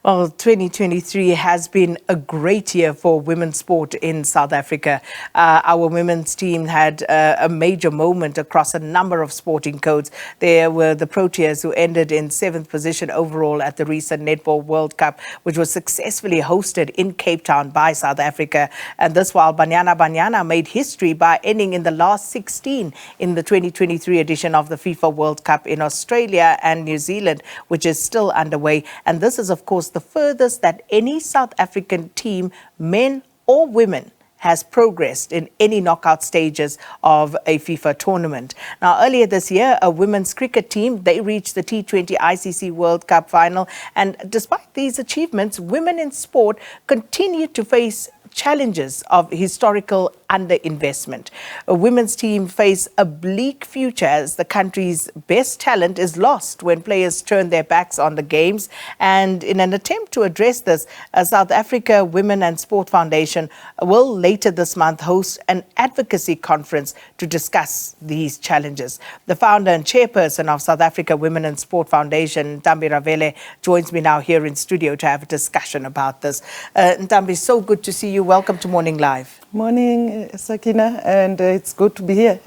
Well, 2023 has been a great year for women's sport in South Africa. Our women's team had a major moment across a number of sporting codes. There were the Proteas, who ended in 7th position overall at the recent Netball World Cup, which was successfully hosted in Cape Town by South Africa. And this while Banyana Banyana made history by ending in the last 16 in the 2023 edition of the FIFA World Cup in Australia and New Zealand, which is still underway. And this is, of course, the furthest that any South African team, men or women, has progressed in any knockout stages of a FIFA tournament. Now, earlier this year, a women's cricket team, they reached the T20 ICC World Cup final. And despite these achievements, women in sport continue to face challenges of historical underinvestment. A women's team face a bleak future as the country's best talent is lost when players turn their backs on the games. And in an attempt to address this, South Africa Women and Sport Foundation will later this month host an advocacy conference to discuss these challenges. The founder and chairperson of South Africa Women and Sport Foundation, Ntambi Ravele, joins me now here in studio to have a discussion about this. Ntambi, so good to see you. Welcome to Morning Live. Morning, Sakina, and it's good to be here.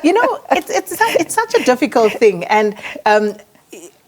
You know, it's such a difficult thing, and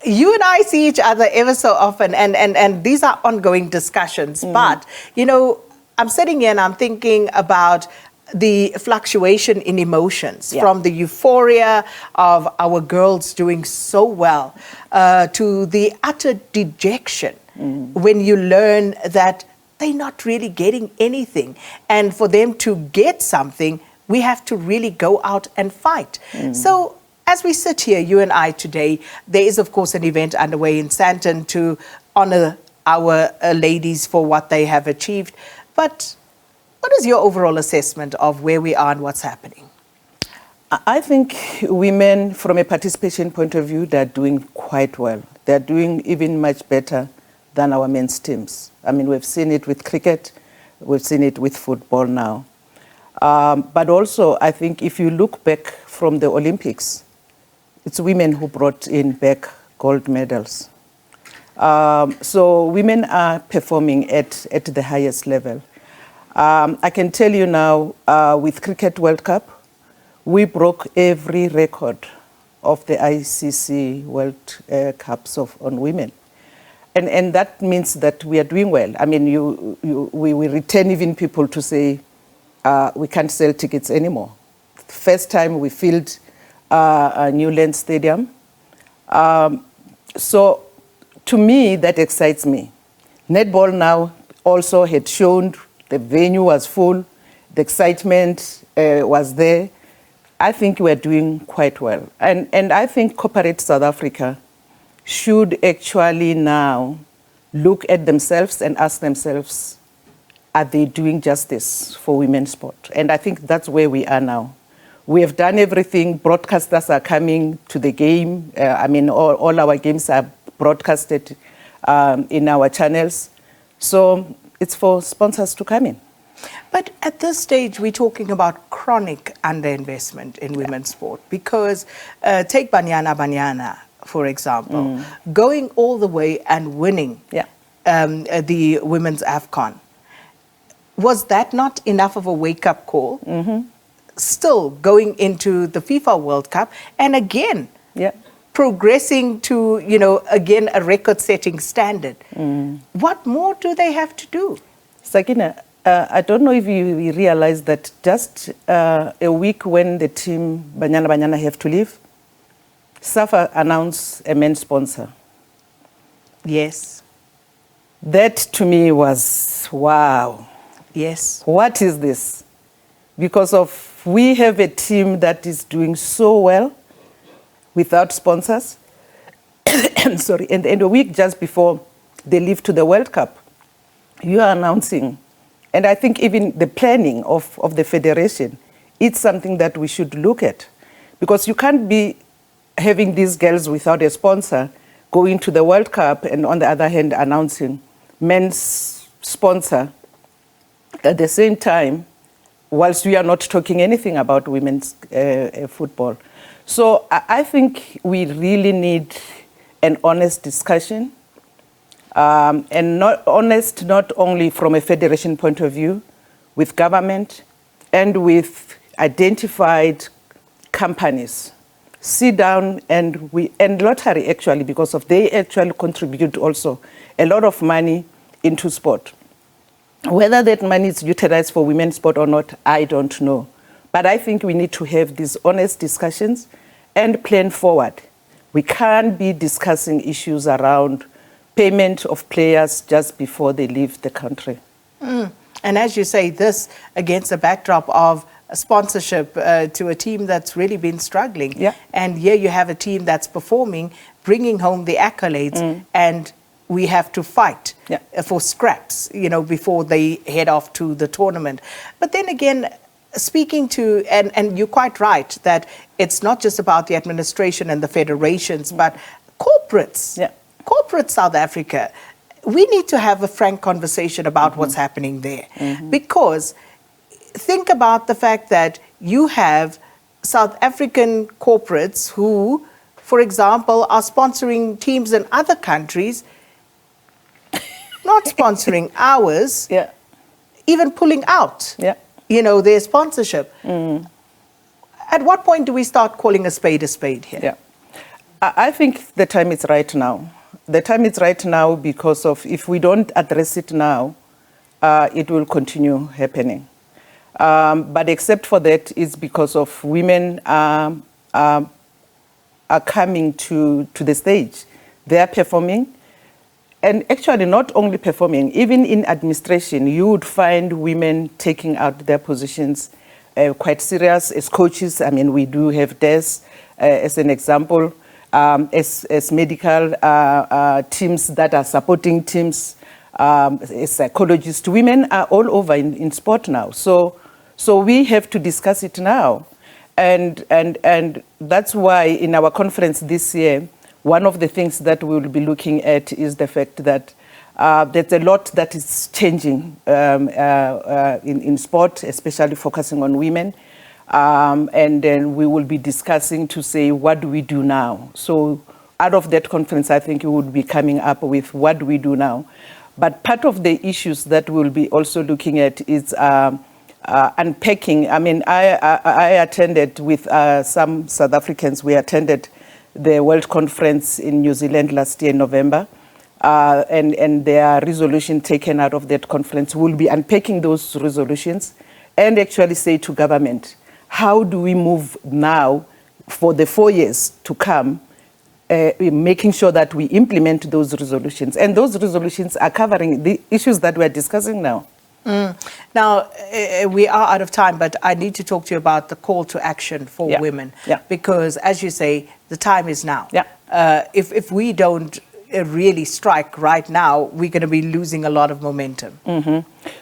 you and I see each other ever so often, and these are ongoing discussions. But, you know, I'm sitting here and I'm thinking about the fluctuation in emotions, from the euphoria of our girls doing so well to the utter dejection when you learn that they're not really getting anything. And for them to get something, we have to really go out and fight. So as we sit here, you and I today, there is, of course, an event underway in Sandton to honor our ladies for what they have achieved. But what is your overall assessment of where we are and what's happening? I think women, from a participation point of view, they're doing quite well. They're doing even much better than our men's teams. I mean, we've seen it with cricket, we've seen it with football now. But also, I think if you look back from the Olympics, it's women who brought in back gold medals. So women are performing at the highest level. I can tell you now, with Cricket World Cup, we broke every record of the ICC World Cups on women. And that means that we are doing well. I mean, we return even people to say we can't sell tickets anymore. First time we filled a Newland Stadium. So to me, that excites me. Netball now also had shown the venue was full, the excitement was there. I think we're doing quite well. And I think corporate South Africa should actually now look at themselves and ask themselves, are they doing justice for women's sport? And I think that's where we are now. We have done everything. Broadcasters are coming to the game. I mean, all our games are broadcasted in our channels. So it's for sponsors to come in. But at this stage, we're talking about chronic underinvestment in women's sport, because take Banyana Banyana, for example, going all the way and winning the women's AFCON. Was that not enough of a wake-up call? Still going into the FIFA World Cup and again progressing to, you know, again, a record-setting standard. What more do they have to do? Sakina, I don't know if you realize that just a week when the team Banyana Banyana have to leave, SAFA announced a men's sponsor. Yes. That to me was, wow. Yes. What is this? Because we have a team that is doing so well without sponsors. Sorry, and a week just before they leave to the World Cup, you are announcing, and I think even the planning of the federation, it's something that we should look at. Because you can't be having these girls without a sponsor going to the World Cup and on the other hand announcing men's sponsor at the same time, whilst we are not talking anything about women's football. So I think we really need an honest discussion and not honest, not only from a federation point of view, with government and with identified companies. Sit down and lottery actually, because of they actually contribute also a lot of money into sport. Whether that money is utilized for women's sport or not, I don't know. But I think we need to have these honest discussions and plan forward. We can't be discussing issues around payment of players just before they leave the country. And as you say, this against the backdrop of sponsorship to a team that's really been struggling. Yeah. And here you have a team that's performing, bringing home the accolades, and we have to fight for scraps, before they head off to the tournament. But then again, speaking to, and you're quite right, that it's not just about the administration and the federations, but corporates. Yeah. Corporate South Africa, we need to have a frank conversation about what's happening there. Because think about the fact that you have South African corporates who, for example, are sponsoring teams in other countries, not sponsoring ours, even pulling out, their sponsorship. At what point do we start calling a spade here? Yeah. I think the time is right now. The time is right now because of if we don't address it now, it will continue happening. But except for that, it's because of women are coming to the stage. They are performing. And actually not only performing, even in administration, you would find women taking out their positions quite serious. As coaches, I mean, we do have Des as an example, as medical teams that are supporting teams, as psychologists. Women are all over in sport now. So we have to discuss it now. And that's why in our conference this year, one of the things that we'll be looking at is the fact that there's a lot that is changing in sport, especially focusing on women. And then we will be discussing to say, what do we do now? So out of that conference, I think we would be coming up with what do we do now. But part of the issues that we'll be also looking at is unpacking. I mean, I attended with some South Africans, we attended the World Conference in New Zealand last year in November, and their resolution taken out of that conference. We'll be unpacking those resolutions and actually say to government, how do we move now for the 4 years to come, making sure that we implement those resolutions. And those resolutions are covering the issues that we're discussing now. Now, we are out of time, but I need to talk to you about the call to action for women. Because, as you say, the time is now. If we don't really strike right now, we're going to be losing a lot of momentum.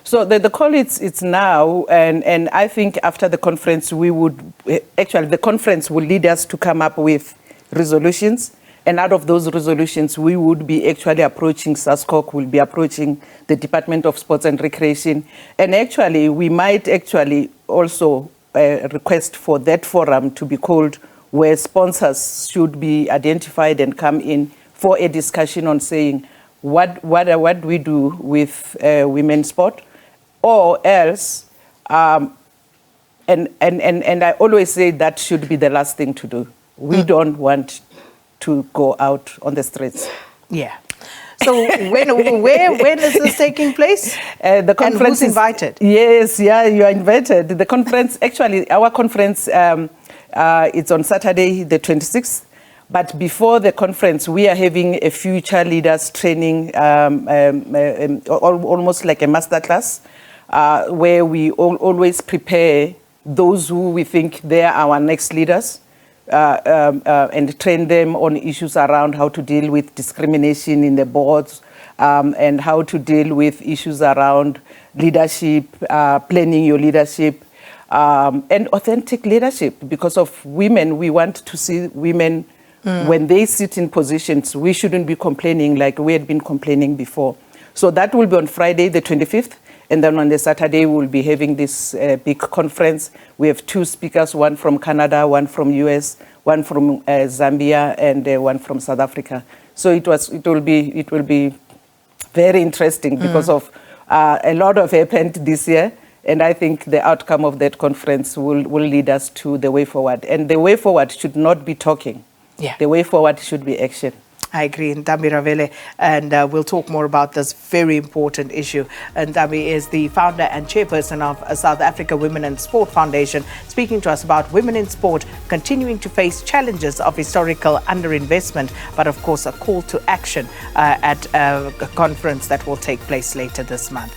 So the call, it's now, and I think after the conference, we would, actually, the conference will lead us to come up with resolutions. And out of those resolutions, we would be actually approaching SASCOC, we'll be approaching the Department of Sports and Recreation. And actually, we might actually also request for that forum to be called, where sponsors should be identified and come in for a discussion on saying, what do we do with women's sport? Or else, and I always say that should be the last thing to do. We don't want to go out on the streets. So when is this taking place? The conference, and who's invited? Yes, you are invited. The conference, actually, our conference, it's on Saturday, the 26th. But before the conference, we are having a future leaders training, almost like a masterclass, where we always prepare those who we think they are our next leaders. And train them on issues around how to deal with discrimination in the boards, and how to deal with issues around leadership, planning your leadership, and authentic leadership. Because of women, we want to see women, when they sit in positions, we shouldn't be complaining like we had been complaining before. So that will be on Friday, the 25th. And then on the Saturday, we'll be having this big conference. We have 2 speakers, one from Canada, one from US, one from Zambia, and one from South Africa. So it will be very interesting because of a lot of happened this year. And I think the outcome of that conference will lead us to the way forward. And the way forward should not be talking. Yeah. The way forward should be action. I agree, Ntambi Ravele, and we'll talk more about this very important issue. Ntambi is the founder and chairperson of South Africa Women in Sport Foundation, speaking to us about women in sport continuing to face challenges of historical underinvestment, but of course a call to action at a conference that will take place later this month.